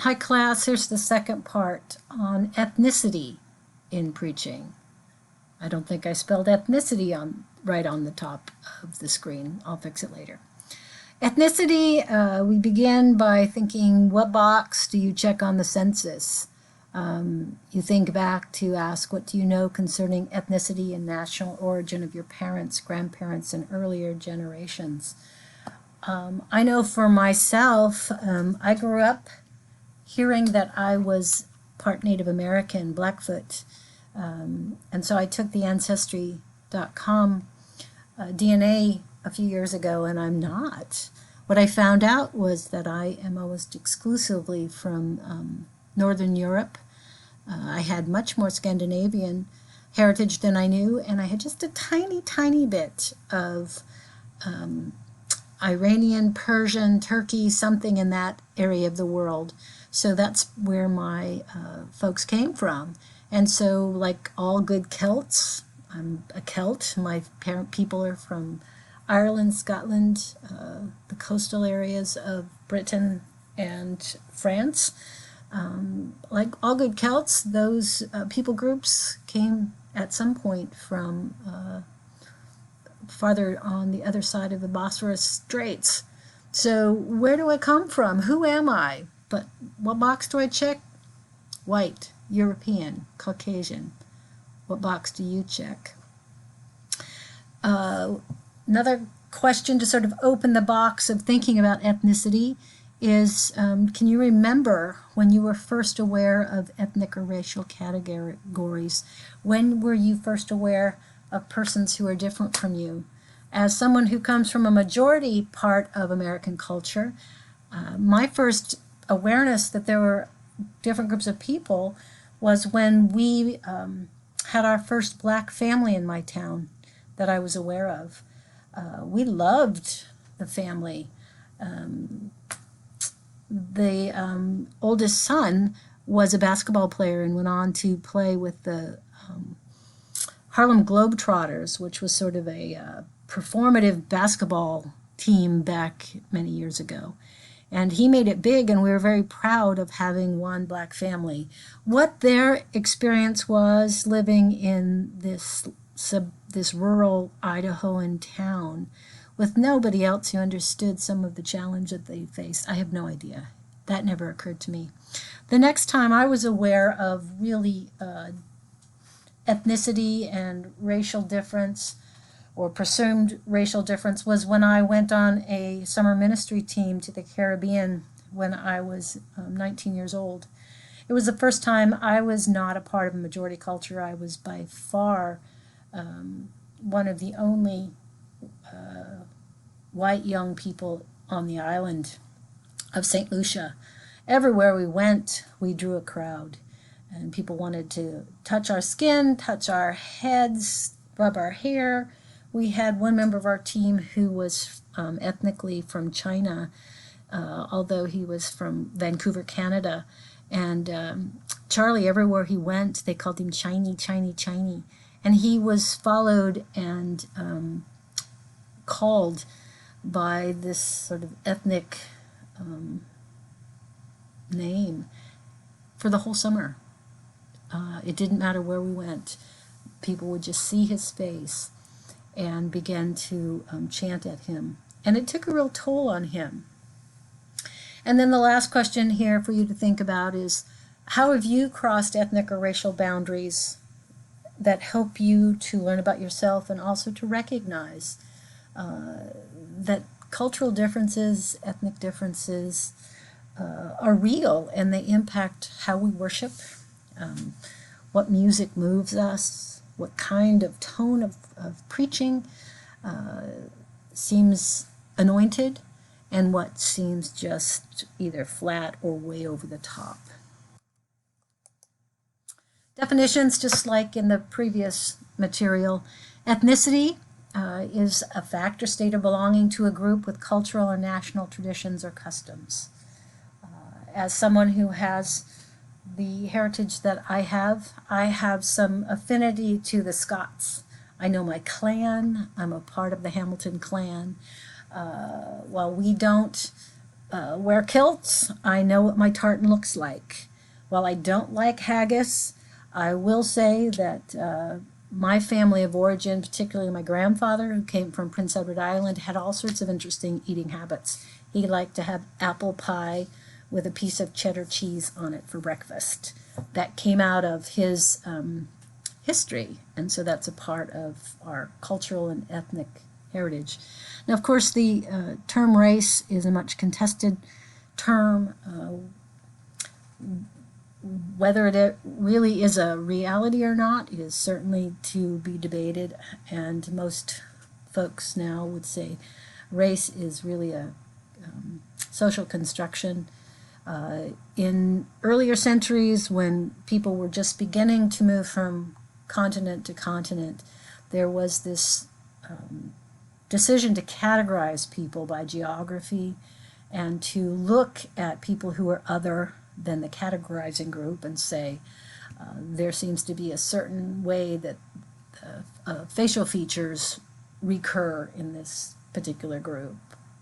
Hi class, here's the second part on ethnicity in preaching. I don't think I spelled ethnicity right on the top of the screen. I'll fix it later. Ethnicity, we begin by thinking, what box do you check on the census? You think back to ask, what do you know concerning ethnicity and national origin of your parents, grandparents, and earlier generations? I know for myself, I grew up hearing that I was part Native American, Blackfoot, and so I took the Ancestry.com DNA a few years ago, and I'm not. What I found out was that I am almost exclusively from Northern Europe. I had much more Scandinavian heritage than I knew, and I had just a tiny, tiny bit of Iranian, Persian, Turkey, something in that area of the world. So that's where my folks came from. And so, like all good Celts, I'm a Celt. My parent people are from Ireland, Scotland, the coastal areas of Britain and France. Like all good Celts, those people groups came at some point from farther on the other side of the Bosphorus Straits. So where do I come from? Who am I? But what box do I check? White, European, Caucasian. What box do you check? Another question to sort of open the box of thinking about ethnicity is, can you remember when you were first aware of ethnic or racial categories? When were you first aware of persons who are different from you? As someone who comes from a majority part of American culture, my first awareness that there were different groups of people was when we had our first black family in my town that I was aware of. We loved the family. The oldest son was a basketball player and went on to play with the Harlem Globetrotters, which was sort of a performative basketball team back many years ago. And he made it big, and we were very proud of having one black family. What their experience was living in this rural Idahoan town with nobody else who understood some of the challenge that they faced, I have no idea. That never occurred to me. The next time I was aware of really ethnicity and racial difference or presumed racial difference was when I went on a summer ministry team to the Caribbean when I was 19 years old. It was the first time I was not a part of a majority culture. I was by far one of the only white young people on the island of St. Lucia. Everywhere we went, we drew a crowd, and people wanted to touch our skin, touch our heads, rub our hair. We had one member of our team who was ethnically from China, although he was from Vancouver, Canada. And Charlie, everywhere he went, they called him Chiney, Chiney, Chiney. And he was followed and called by this sort of ethnic name for the whole summer. It didn't matter where we went. People would just see his face and began to chant at him. And it took a real toll on him. And then the last question here for you to think about is, how have you crossed ethnic or racial boundaries that help you to learn about yourself and also to recognize that cultural differences, ethnic differences are real, and they impact how we worship, what music moves us, what kind of tone of preaching seems anointed, and what seems just either flat or way over the top. Definitions, just like in the previous material. Ethnicity is a fact or state of belonging to a group with cultural or national traditions or customs. As someone who has the heritage that I have some affinity to the Scots. I know my clan. I'm a part of the Hamilton clan. While we don't wear kilts. I know what my tartan looks like. While I don't like haggis, I will say that my family of origin, particularly my grandfather, who came from Prince Edward Island, had all sorts of interesting eating habits. He liked to have apple pie with a piece of cheddar cheese on it for breakfast. That came out of his history, and so that's a part of our cultural and ethnic heritage. Now, of course, the term race is a much contested term. Whether it really is a reality or not is certainly to be debated, and most folks now would say race is really a social construction. In earlier centuries, when people were just beginning to move from continent to continent, there was this decision to categorize people by geography and to look at people who are other than the categorizing group and say, there seems to be a certain way that facial features recur in this particular group: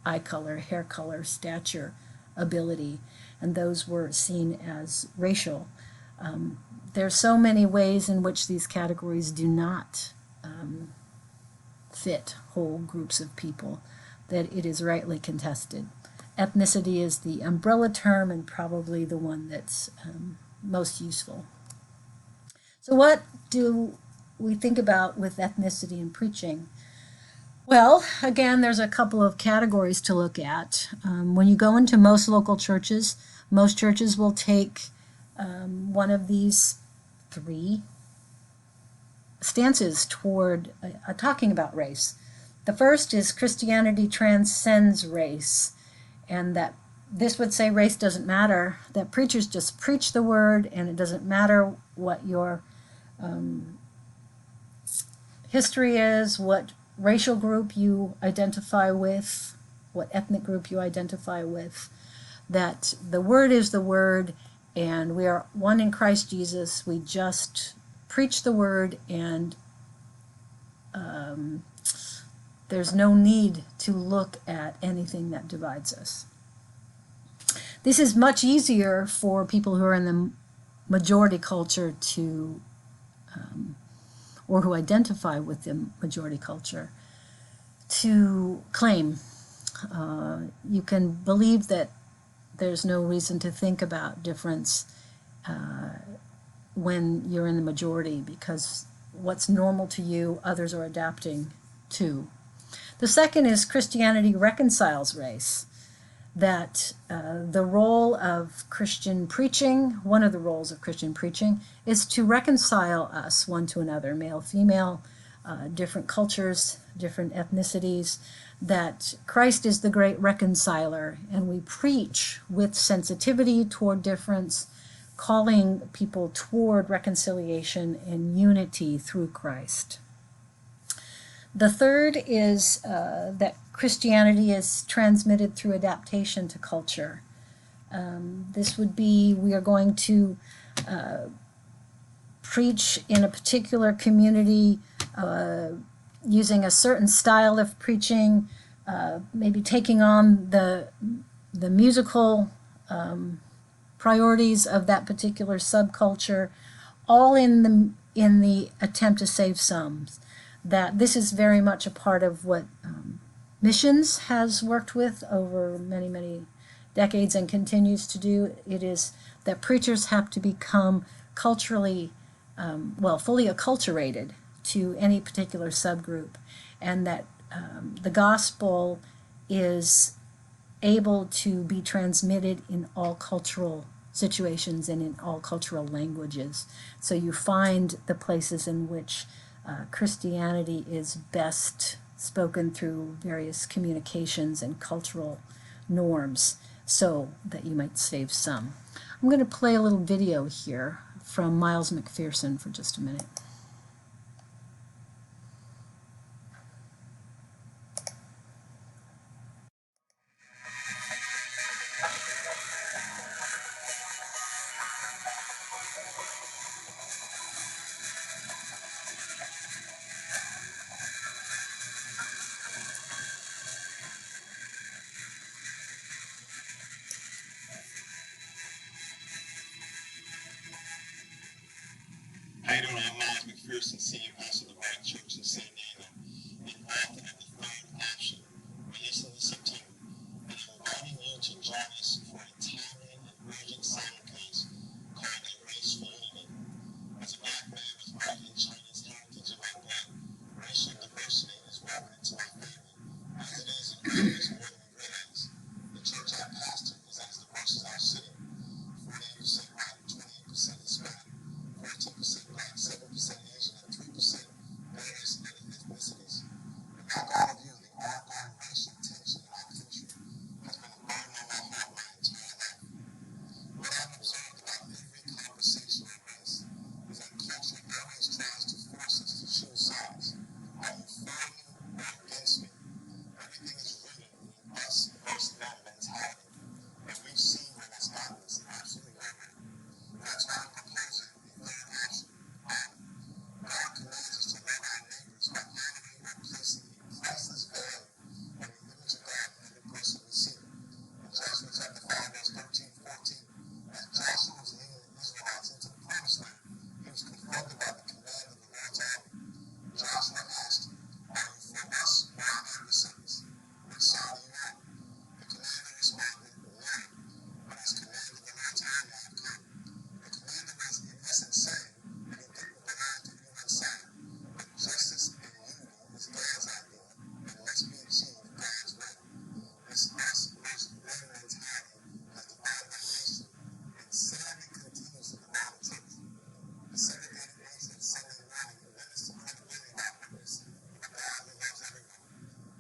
eye color, hair color, stature, ability, and those were seen as racial. There's so many ways in which these categories do not fit whole groups of people that it is rightly contested. Ethnicity is the umbrella term and probably the one that's most useful. So what do we think about with ethnicity and preaching? Well, again, there's a couple of categories to look at. When you go into most local churches, most churches will take one of these three stances toward talking about race. The first is Christianity transcends race, and that this would say race doesn't matter, that preachers just preach the word, and it doesn't matter what your history is, what racial group you identify with, what ethnic group you identify with, that the word is the word, and we are one in Christ Jesus. We just preach the word, and there's no need to look at anything that divides us. This is much easier for people who are in the majority culture to, or who identify with the majority culture, to claim. You can believe that there's no reason to think about difference when you're in the majority, because what's normal to you, others are adapting to. The second is Christianity reconciles race, that the role of Christian preaching, one of the roles of Christian preaching, is to reconcile us one to another, male, female, different cultures, different ethnicities, that Christ is the great reconciler, and we preach with sensitivity toward difference, calling people toward reconciliation and unity through Christ. The third is that Christianity is transmitted through adaptation to culture. This would be, we are going to preach in a particular community using a certain style of preaching, maybe taking on the musical priorities of that particular subculture, all in the attempt to save some. That this is very much a part of what missions has worked with over many, many decades and continues to do. It is that preachers have to become culturally, fully acculturated to any particular subgroup, and that the gospel is able to be transmitted in all cultural situations and in all cultural languages. So you find the places in which Christianity is best spoken through various communications and cultural norms, so that you might save some. I'm going to play a little video here from Miles McPherson for just a minute. How you doing? I'm Miles McPherson, Senior Pastor of the Rock Church in San Diego, and author of the third option, releasing this September. And I'm inviting you to join us for a timely and urgent simulcast called A Race for Unity. As a black man with American and Chinese heritage in my blood, racial diversity is woven into my family, as it is in areas more than we realize. The church I pastor is as diverse as our city. 48% white, 28% Hispanic, 14% black, 7% Asian, and 3% various other ethnicities. And like all of you, the ongoing racial tension in our country has been a burden on my heart my entire life. What I've observed about every conversation on race is that culture always tries to force us to choose sides. Are you for me or against me? Everything is rooted in us versus them mentality. And we've seen where that's gotten us absolutely nowhere. That's why I'm proposing a third option. God commands us to love our neighbors by honoring and placing a priceless value on the image of God in every person we see. In Joshua chapter 5, verse 13, 14, as Joshua was leading the Israelites into the promised land, he was confronted by the command of the Lord's army. Joshua asked, "Are you for us or our adversaries? Which side are you on?" The commander responded, "None, but as commander of the Lord's army I have come." The commander was in essence saying that he didn't belong to either side, but justice and unity is God's idea, and must be achieved God's way. This us versus them mentality has divided the nation and sadly continues to divide the church. The segregated nation of Sunday morning led us to credibility by witness of a God who loves everyone.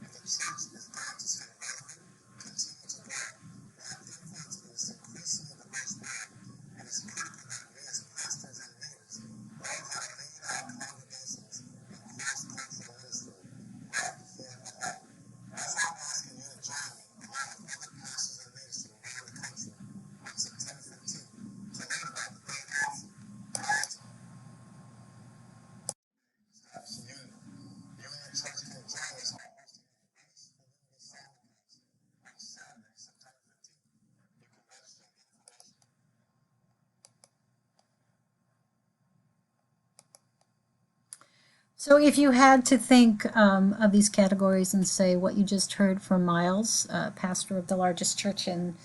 If the church is going to stay relevant, continue to grow, and have influence in this increasingly diverse world, it is critical that we as pastors and leaders learn how to lead our congregations in cross-cultural ministry, love, fear, and hope. That's why I'm asking you to join me, along with other pastors and leaders from around the country, on September 15th, to learn about the third option. Steps to unity. You and your church can join us by hosting a Race for Unity simulcast on Saturday, September 15th. You can register and get information. So if you had to think of these categories and say what you just heard from Miles, pastor of the largest church in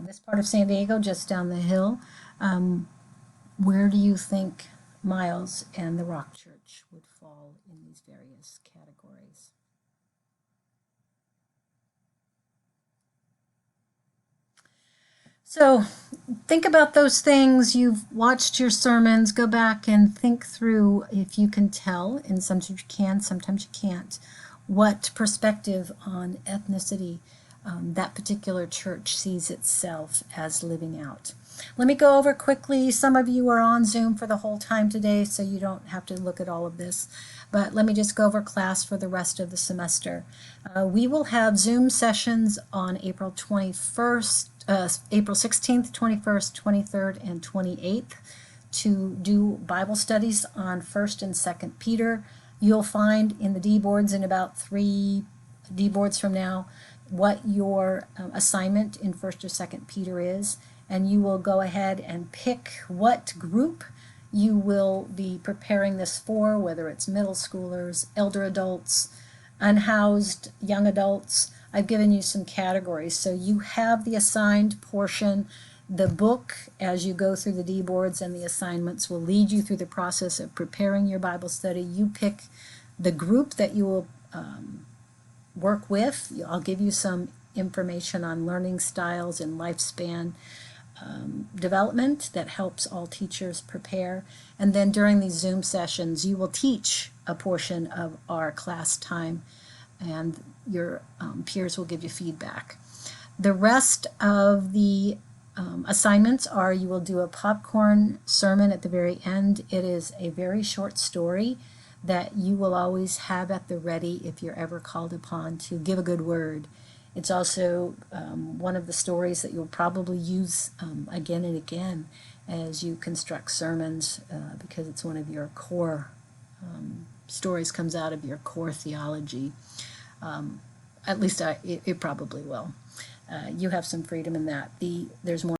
this part of San Diego, just down the hill, where do you think Miles and the Rock Church would fall in these various categories? So think about those things. You've watched your sermons. Go back and think through, if you can tell, and sometimes you can, sometimes you can't, what perspective on ethnicity that particular church sees itself as living out. Let me go over quickly. Some of you are on Zoom for the whole time today, so you don't have to look at all of this. But let me just go over class for the rest of the semester. We will have Zoom sessions on April 21st, April 16th, 21st, 23rd, and 28th to do Bible studies on 1st and 2nd Peter. You'll find in the D boards in about 3 D boards from now what your assignment in 1st or 2nd Peter is, and you will go ahead and pick what group you will be preparing this for, whether it's middle schoolers, elder adults, unhoused young adults. I've given you some categories, so you have the assigned portion. The book, as you go through the D boards and the assignments, will lead you through the process of preparing your Bible study. You pick the group that you will work with. I'll give you some information on learning styles and lifespan development that helps all teachers prepare. And then during these Zoom sessions, you will teach a portion of our class time, and your peers will give you feedback. The rest of the assignments are, you will do a popcorn sermon at the very end. It is a very short story that you will always have at the ready if you're ever called upon to give a good word. It's also one of the stories that you'll probably use again and again as you construct sermons because it's one of your core stories, comes out of your core theology. At least it probably will. You have some freedom in that. There's more